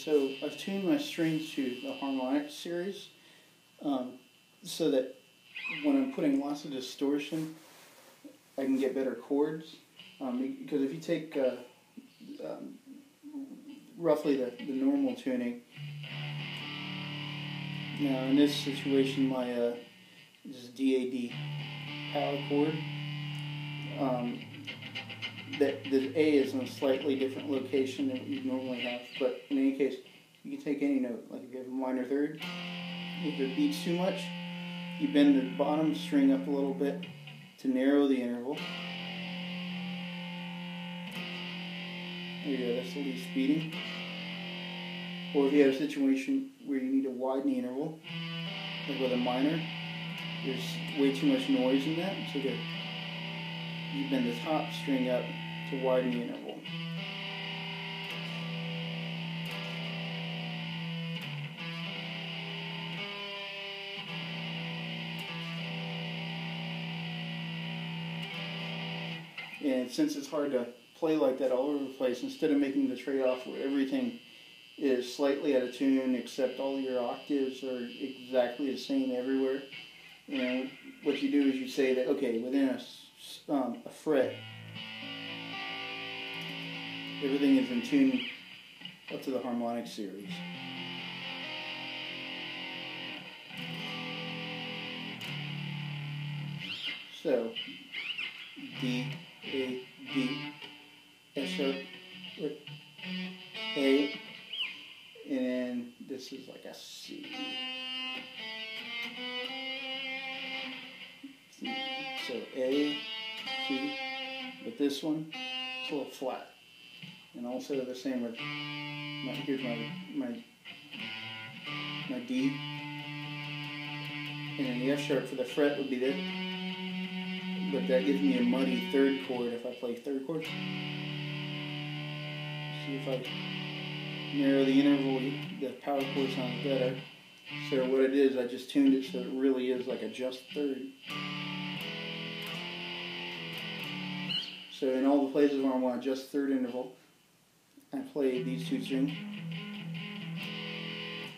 so I've tuned my strings to the harmonics series so that when I'm putting lots of distortion, I can get better chords. Because if you take roughly the normal tuning, now in this situation my this is DAD power chord. The A is in a slightly different location than what you normally have, but in any case, you can take any note. Like if you have a minor third, if it beats too much, you bend the bottom string up a little bit to narrow the interval. There you go, that's the least beating. Or if you have a situation where you need to widen the interval, like with a minor, there's way too much noise in that, so you bend the top string up to widen the interval. And since it's hard to play like that all over the place, instead of making the trade-off where everything is slightly out of tune except all your octaves are exactly the same everywhere, you know, what you do is you say that, okay, within a fret, everything is in tune up to the harmonic series. So, D, A, D, F sharp, A, and then this is like a C. So A, C, but this one, it's a little flat. And also the same with, here's my D. And then the F sharp for the fret would be this. But that gives me a muddy third chord if I play third chord. See if I narrow the interval, the power chord sounds better. So what it is, I just tuned it so it really is like a just third. So in all the places where I want a just third interval, I play these two strings.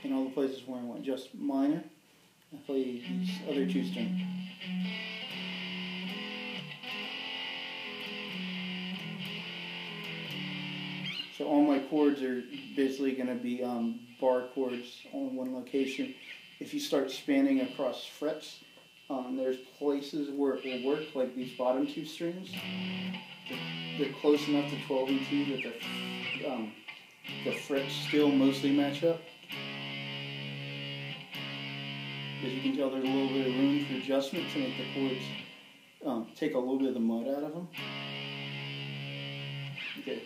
In all the places where I want just minor, I play these other two strings. So all my chords are basically going to be bar chords on one location. If you start spanning across frets, there's places where it will work, like these bottom two strings. They're close enough to 12 and 2 that the frets still mostly match up. As you can tell, there's a little bit of room for adjustment to make the chords take a little bit of the mud out of them. Okay.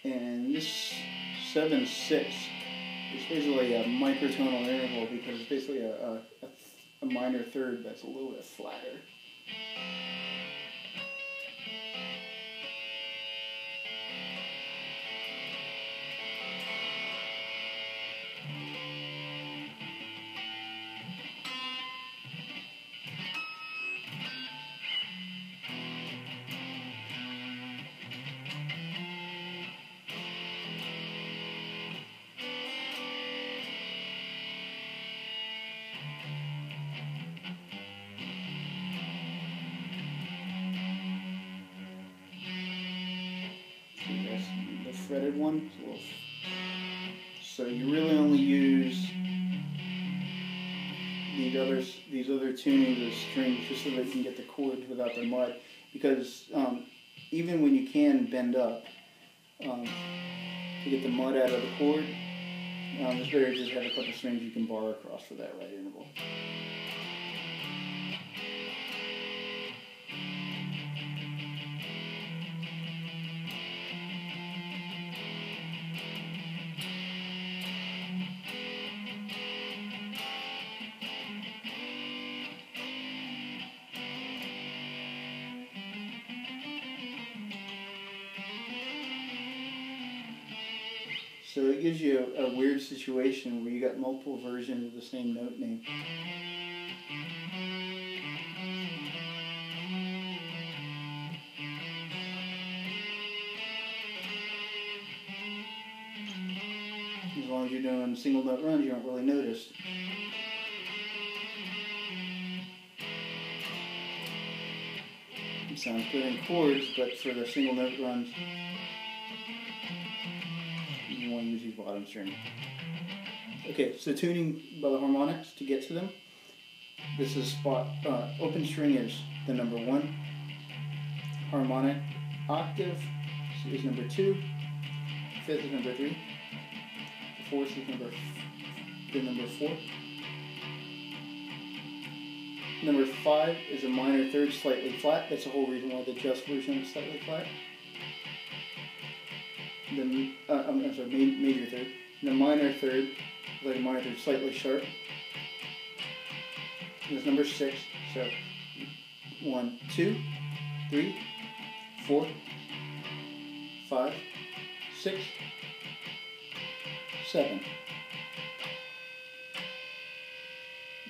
And this 7/6 is basically a microtonal interval because it's basically a minor third that's a little bit flatter. Fretted one. So you really only use these other tunings of strings just so that you can get the chords without the mud. Because even when you can bend up to get the mud out of the chord, it's better to just have a couple strings you can bar across for that right interval. So it gives you a weird situation where you got multiple versions of the same note name. long as you're doing single note runs, you don't really notice. It sounds good in chords, but for the single note runs, you want to use these bottom string. Okay, so tuning by the harmonics to get to them. This is spot, open string is the number 1, harmonic octave is number 2, 5th is number 3, the 4th is number 4. Number 5 is a minor third slightly flat. That's the whole reason why the just version is slightly flat. I'm sorry, major third. And the minor third, like a minor third, slightly sharp. That's number 6. So 1, 2, 3, 4, 5, 6, 7.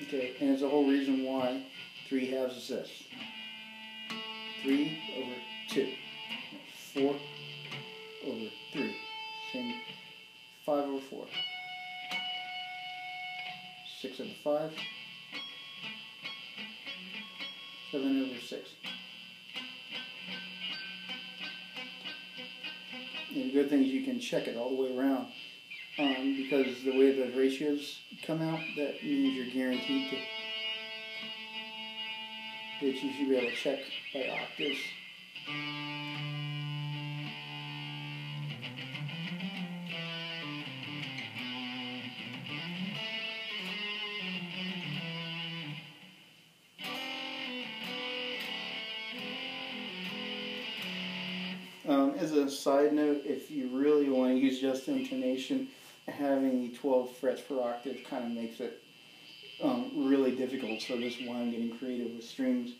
Okay, and it's the whole reason why 3 halves is this. 3 over 2. 4 over 3. Same 5 over 4. 6 over 5. 7 over 6. And the good thing is you can check it all the way around. Because the way the ratios come out, that means you're guaranteed that you should be able to check by octaves. As a side note, if you really want to use just intonation, having 12 frets per octave kind of makes it really difficult, so this is why I'm getting creative with strings.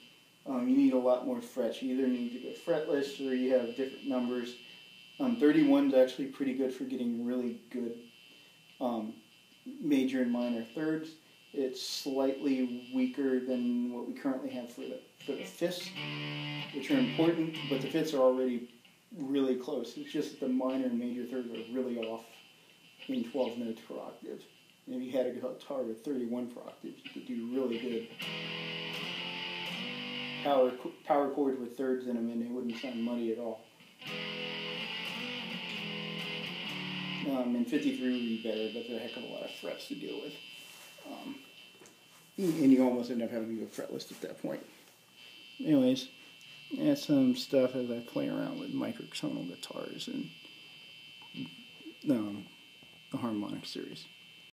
You need a lot more frets. You either need to go fretless or you have different numbers. 31 is actually pretty good for getting really good major and minor thirds. It's slightly weaker than what we currently have for the fifths, which are important, but the fifths are already really close. It's just that the minor and major thirds are really off in 12 notes per octave. And if you had a guitar with 31 per octave, you could do really good power chords with thirds in them, and they wouldn't sound muddy at all. And 53 would be better, but there's a heck of a lot of frets to deal with. And you almost end up having to go fretless at that point. Anyways, that's some stuff as I play around with microtonal guitars and the harmonic series.